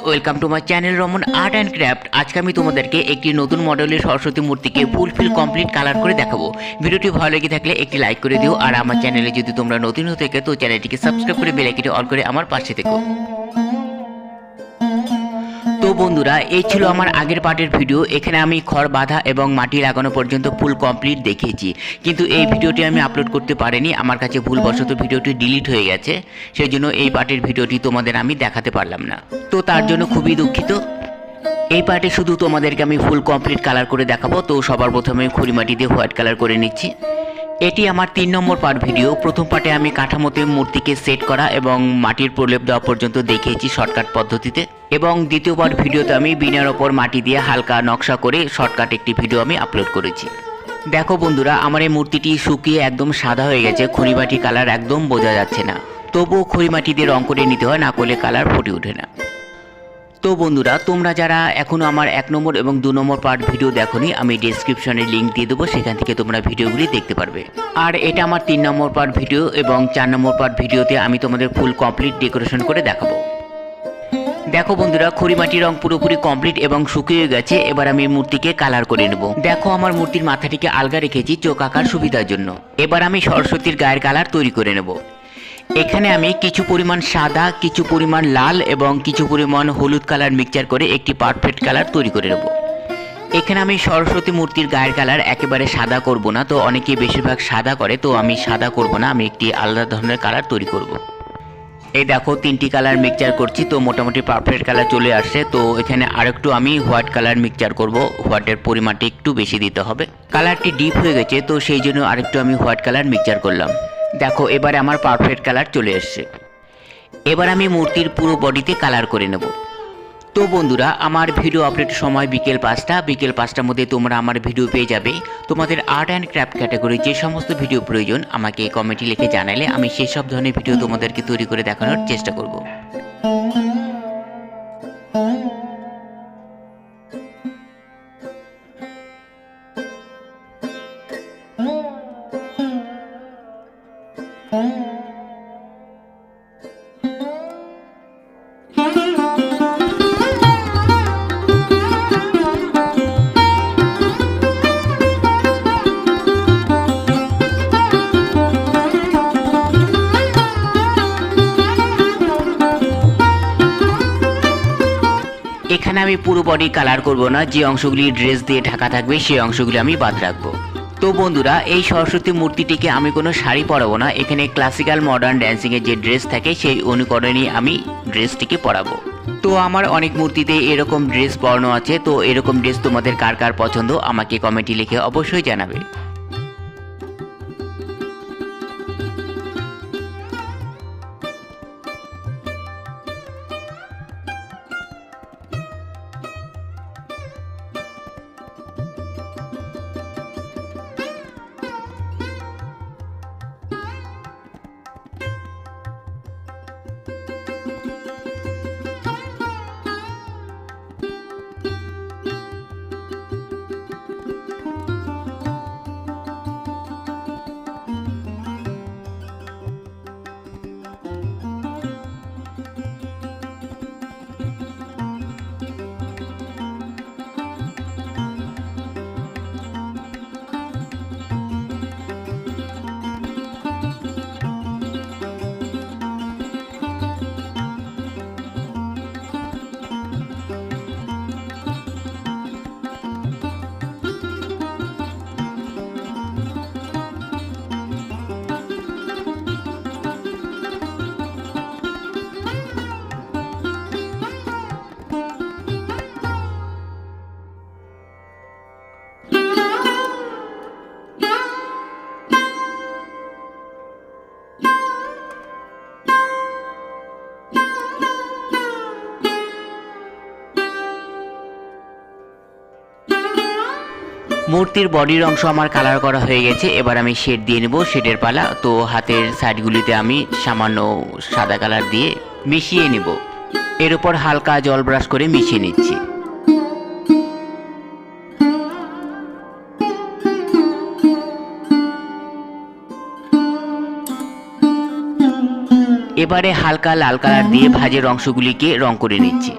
Welcome to my channel Raman art and craft. আজকে আমি তোমাদেরকে একটি নতুন মডেলের সরস্বতী মূর্তিকে ফুলফিল কমপ্লিট কালার করে দেখাবো। ভিডিওটি ভালো লেগে থাকলে একটি লাইক করে দিও, আর আমার চ্যানেলে যদি তোমরা নতুন হয়ে থাকো তো চ্যানেলটিকে সাবস্ক্রাইব করে বেল আইকনটি অন করে আমার পাশে থেকো। তো বন্ধুরা, এই ছিল আমার আগের পার্টের ভিডিও। এখানে আমি খড় বাঁধা এবং মাটি লাগানো পর্যন্ত ফুল কমপ্লিট দেখিয়েছি, কিন্তু এই ভিডিওটি আমি আপলোড করতে পারিনি। আমার কাছে ভুলবশত ভিডিওটি ডিলিট হয়ে গেছে, সেই জন্য এই পার্টের ভিডিওটি তোমাদের আমি দেখাতে পারলাম না। তো তার জন্য খুবই দুঃখিত। এই পার্টে শুধু তোমাদেরকে আমি ফুল কমপ্লিট কালার করে দেখাবো। তো সবার প্রথমে খড়িমাটি দিয়ে হোয়াইট কালার করে নিচ্ছি। এটি আমার 3 নম্বর পার্ট ভিডিও। প্রথম পার্টে আমি কাঠামোতে মূর্তিকে সেট করা এবং মাটির প্রলেপ দেওয়া পর্যন্ত দেখিয়েছি শর্টকাট পদ্ধতিতে, এবং দ্বিতীয় পার্ট ভিডিওতে আমি বিনার ওপর মাটি দিয়ে হালকা নকশা করে শর্টকাট একটি ভিডিও আমি আপলোড করেছি। দেখো বন্ধুরা, আমার এই মূর্তিটি শুকিয়ে একদম সাদা হয়ে গেছে, খড়িমাটি কালার একদম বোঝা যাচ্ছে না। তবুও খড়িমাটি দিয়ে রং করে নিতে হয়, না করলে কালার ফুটে ওঠে না। তো বন্ধুরা, তোমরা যারা এখনও আমার 1 নম্বর এবং 2 নম্বর পার্ট ভিডিও দেখোনি, আমি ডেসক্রিপশনে লিঙ্ক দিয়ে দেবো, সেখান থেকে তোমরা ভিডিওগুলি দেখতে পারবে। আর এটা আমার 3 নম্বর পার্ট ভিডিও, এবং 4 নম্বর পার্ট ভিডিওতে আমি তোমাদের ফুল কমপ্লিট ডেকোরেশন করে দেখাবো। দেখো বন্ধুরা, খড়িমাটি রং পুরোপুরি কমপ্লিট এবং শুকিয়ে গেছে। এবার আমি মূর্তিকে কালার করে নেব। দেখো, আমার মূর্তির মাথাটিকে আলগা রেখেছি চোখ আঁকার সুবিধার জন্য। এবার আমি সরস্বতীর গায়ের কালার তৈরি করে নেব। এখানে আমি কিছু পরিমাণ সাদা, কিছু পরিমাণ লাল এবং কিছু পরিমাণ হলুদ কালার মিক্সচার করে একটি পারফেক্ট কালার তৈরি করে নেব। এখানে আমি সরস্বতী মূর্তির গায়ের কালার একেবারে সাদা করব না, তো অনেকে বেশিরভাগ সাদা করে, তো আমি সাদা করব না, আমি একটি আলাদা ধরনের কালার তৈরি করব। এই দেখো, 3টি কালার মিক্সচার করছি, তো মোটামুটি পারফেক্ট কালার চলে আসছে। তো এখানে আরেকটু আমি হোয়াইট কালার মিক্সচার করব। হোয়াইটের পরিমাণটি একটু বেশি দিতে হবে, কালারটি ডিপ হয়ে গেছে, তো সেই জন্য আরেকটু আমি হোয়াইট কালার মিক্সচার করলাম। দেখো, এবারে আমার পারফেক্ট কালার চলে এসছে। এবার আমি মূর্তির পুরো বডিতে কালার করে নেব। তো বন্ধুরা, আমার ভিডিও আপলোডের সময় বিকেল 5টা। বিকেল 5টার মধ্যে তোমরা আমার ভিডিও পেয়ে যাবে। তোমাদের আর্ট অ্যান্ড ক্রাফট ক্যাটাগরি যে সমস্ত ভিডিও প্রয়োজন আমাকে কমেন্টে লিখে জানালে আমি সেই সব ধরনের ভিডিও তোমাদেরকে তৈরি করে দেখানোর চেষ্টা করব। এখানে আমি পুরো বডি কালার করব না, যে অংশগুলি ড্রেস দিয়ে ঢাকা থাকবে সেই অংশগুলি আমি বাদ রাখবো। তো বন্ধুরা, এই সরস্বতী মূর্তিটিকে আমি কোনো শাড়ি পরাবো না। এখানে ক্লাসিক্যাল মডার্ন ড্যান্সিংয়ের যে ড্রেস থাকে সেই অনুকরণেই আমি ড্রেসটিকে পরাবো। তো আমার অনেক মূর্তিতে এরকম ড্রেস পরানো আছে। তো এরকম ড্রেস তোমাদের কার কার পছন্দ আমাকে কমেন্টে লিখে অবশ্যই জানাবে। মূর্তির বডির অংশ আমার কালার করা হয়ে গেছে। এবার আমি শেড দিয়ে নেব, শেডের পালা। তো হাতের সাইডগুলিতে আমি সামান্য সাদা কালার দিয়ে মিশিয়ে নেব। এর উপর হালকা জল ব্রাশ করে মিশিয়ে নিচ্ছি। এবারে হালকা লাল কালার দিয়ে ভাজের অংশগুলিকে রং করে নিচ্ছি।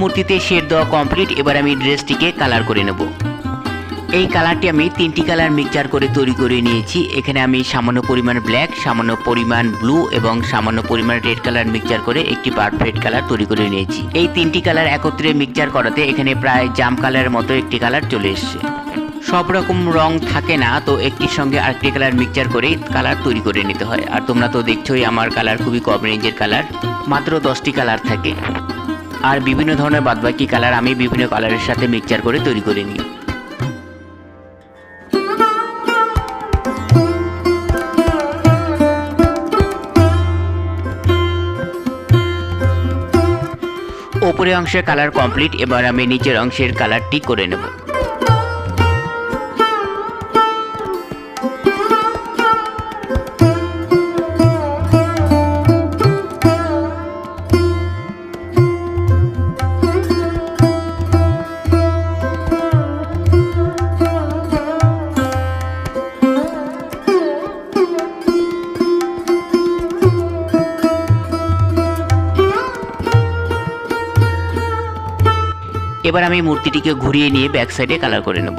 মূর্তিতে শেড দেওয়া কমপ্লিট। এবার আমি ড্রেসটিকে কালার করে নেব। এই কালারটি আমি 3টি কালার মিক্সচার করে তৈরি করে নিয়েছি। এখানে আমি সামান্য পরিমাণ ব্ল্যাক, সামান্য পরিমাণ ব্লু এবং সামান্য পরিমাণ রেড কালার মিক্সচার করে একটি পারফেক্ট কালার তৈরি করে নিয়েছি। এই 3টি কালার একত্রে মিক্সচার করাতে এখানে প্রায় জাম কালারের মতো একটি কালার চলে এসেছে। সব রকম রং থাকে না, তো একটির সঙ্গে আরেকটি কালার মিক্সচার করে কালার তৈরি করে নিতে হয়। আর তোমরা তো দেখছোই আমার কালার খুবই কম রেঞ্জের কালার, মাত্র 10টি কালার থাকে। আর বিভিন্ন ধরনের বাদবাকি কালার আমি বিভিন্ন কালারের সাথে মিক্সচার করে তৈরি করে নিই। উপরের অংশের কালার কমপ্লিট। এবার আমি নিচের অংশের কালারটি করে নেব। এবার আমি মূর্তিটিকে ঘুরিয়ে নিয়ে ব্যাক সাইডে কালার করে নেব।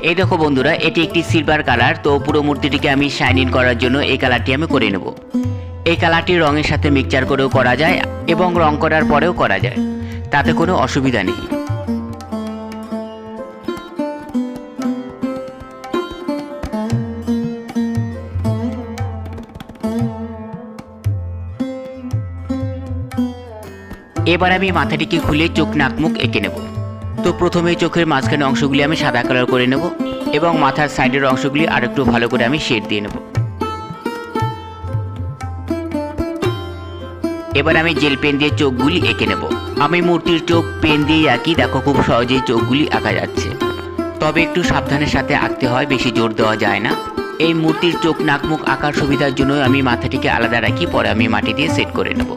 এই দেখো বন্ধুরা, এটি একটি সিলভার কালার। তো পুরো মূর্তিটিকে আমি শাইনিং করার জন্য এই কালারটি আমি করে নেব। এই কালারটি রঙের সাথে মিক্সচার করেও করা যায় এবং রং করার পরেও করা যায়, তাতে কোনো অসুবিধা নেই। এবার আমি মাথাটিকে খুলে চোখ নাক মুখ এঁকে নেব। তো প্রথমে চোখের মাঝখানে অংশগুলি আমি সাদা কালার করে নেব এবং মাথার সাইডের অংশগুলি আরেকটু ভালো করে আমি শেড দিয়ে নেব। এবার আমি জেল পেন দিয়ে চোখগুলি এঁকে নেব। আমি মূর্তির চোখ পেন দিয়ে আঁকি, দেখো খুব সহজেই চোখগুলি আঁকা যাচ্ছে। তবে একটু সাবধানের সাথে আঁকতে হয়, বেশি জোর দেওয়া যায় না। এই মূর্তির চোখ নাক মুখ আঁকার সুবিধার জন্য আমি মাথাটিকে আলাদা রাখি, পরে আমি মাটি দিয়ে সেট করে নেব।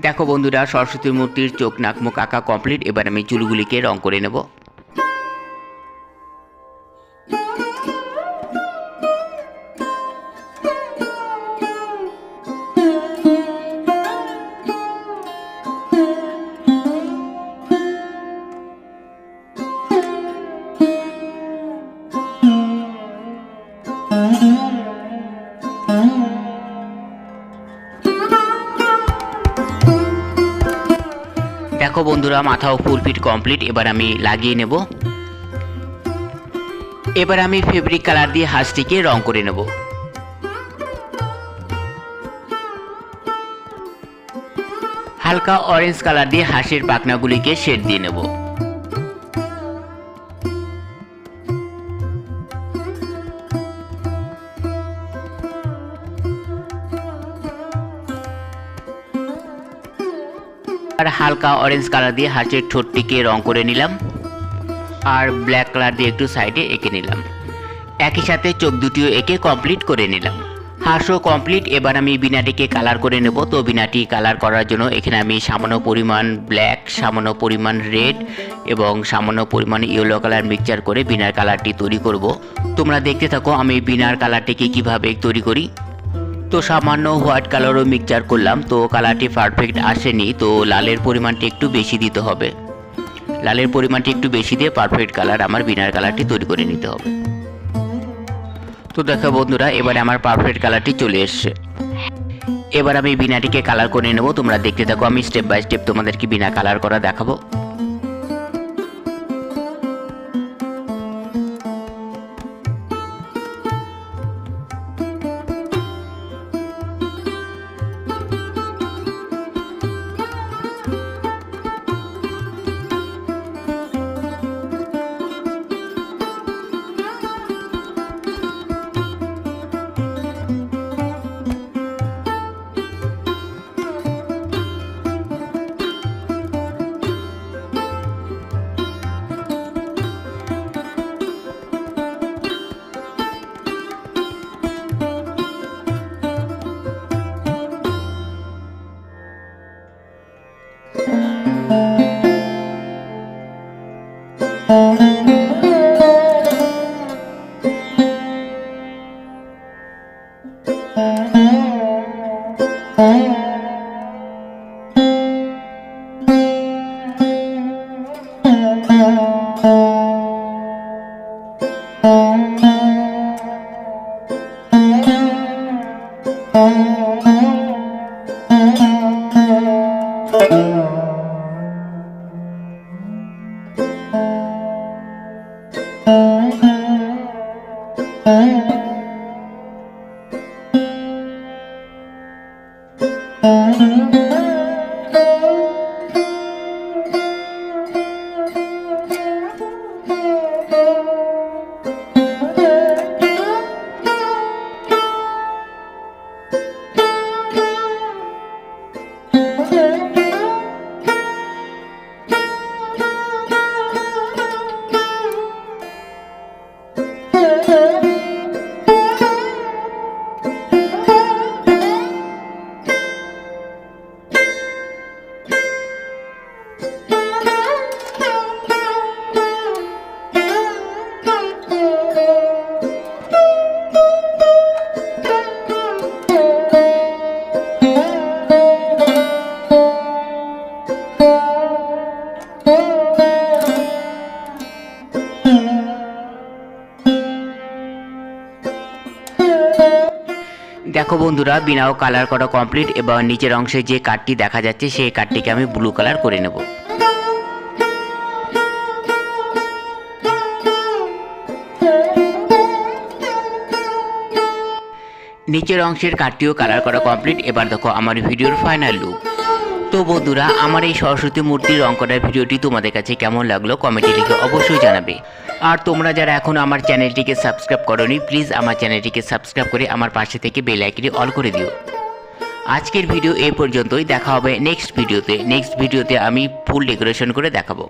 দেখো বন্ধুরা, সরস্বতী মূর্তির চোখ নাক মুখ আঁকা কমপ্লিট। এবার আমি চুলগুলিকে রং করে নেব। দেখো বন্ধুরা, মাথাও ফুল ফিট কমপ্লিট। এবার আমি লাগিয়ে নেব। এবার আমি ফেব্রিক কালার দিয়ে হাঁসটিকে রং করে নেব। হালকা অরেঞ্জ কালার দিয়ে হাঁসের পাখনাগুলিকে শেড দিয়ে নেব। আর হালকা অরেঞ্জ কালার দিয়ে হাঁসের ঠোঁটটিকে রং করে নিলাম আর ব্ল্যাক কালার দিয়ে একটু সাইডে এঁকে নিলাম। একই সাথে চোখ দুটিও এঁকে কমপ্লিট করে নিলাম। হাঁসও কমপ্লিট। এবার আমি বিনাটিকে কালার করে নেব। তো বিনাটি কালার করার জন্য এখানে আমি সামান্য পরিমাণ ব্ল্যাক, সামান্য পরিমাণ রেড এবং সামান্য পরিমাণ ইয়েলো কালার মিক্সচার করে বিনার কালারটি তৈরি করব। তোমরা দেখতে থাকো আমি বিনার কালারটিকে কিভাবে তৈরি করি। তো সামান্য হোয়াইট কালারও মিক্সচার করলাম, তো কালারটি পারফেক্ট আসেনি, তো লালের পরিমাণটি একটু বেশি দিতে হবে। লালের পরিমাণটি একটু বেশি দিয়ে পারফেক্ট কালার আমার বিনার কালারটি তৈরি করে নিতে হবে। তো দেখো বন্ধুরা, এবারে আমার পারফেক্ট কালারটি চলে এসছে। এবার আমি বিনাটিকে কালার করে নেব। তোমরা দেখতে থাকো, আমি স্টেপ বাই স্টেপ তোমাদেরকে বিনা কালার করা দেখাবো। দেখো বন্ধুরা, বিনাও কালার করা কমপ্লিট। এবার নিচের অংশে যে কাঠটি দেখা যাচ্ছে সেই কাঠটিকে আমি ব্লু কালার করে নেব। নিচের অংশের কাঠটিও কালার করা কমপ্লিট। এবার দেখো আমার ভিডিওর ফাইনাল লুক। তো বন্ধুরা, আমার এই সরস্বতী মূর্তির রং করার ভিডিওটি তোমাদের কাছে কেমন লাগলো কমেন্টে লিখে অবশ্যই জানাবে। আর তোমরা যারা এখনো আমার চ্যানেলটিকে সাবস্ক্রাইব করোনি, প্লিজ আমার চ্যানেলটিকে সাবস্ক্রাইব করে আমার পাশে থেকে বেল আইকনটি অল করে দিও। আজকের ভিডিও এই পর্যন্তই। দেখা হবে নেক্সট ভিডিওতে। নেক্সট ভিডিওতে আমি ফুল ডেকোরেশন করে দেখাবো।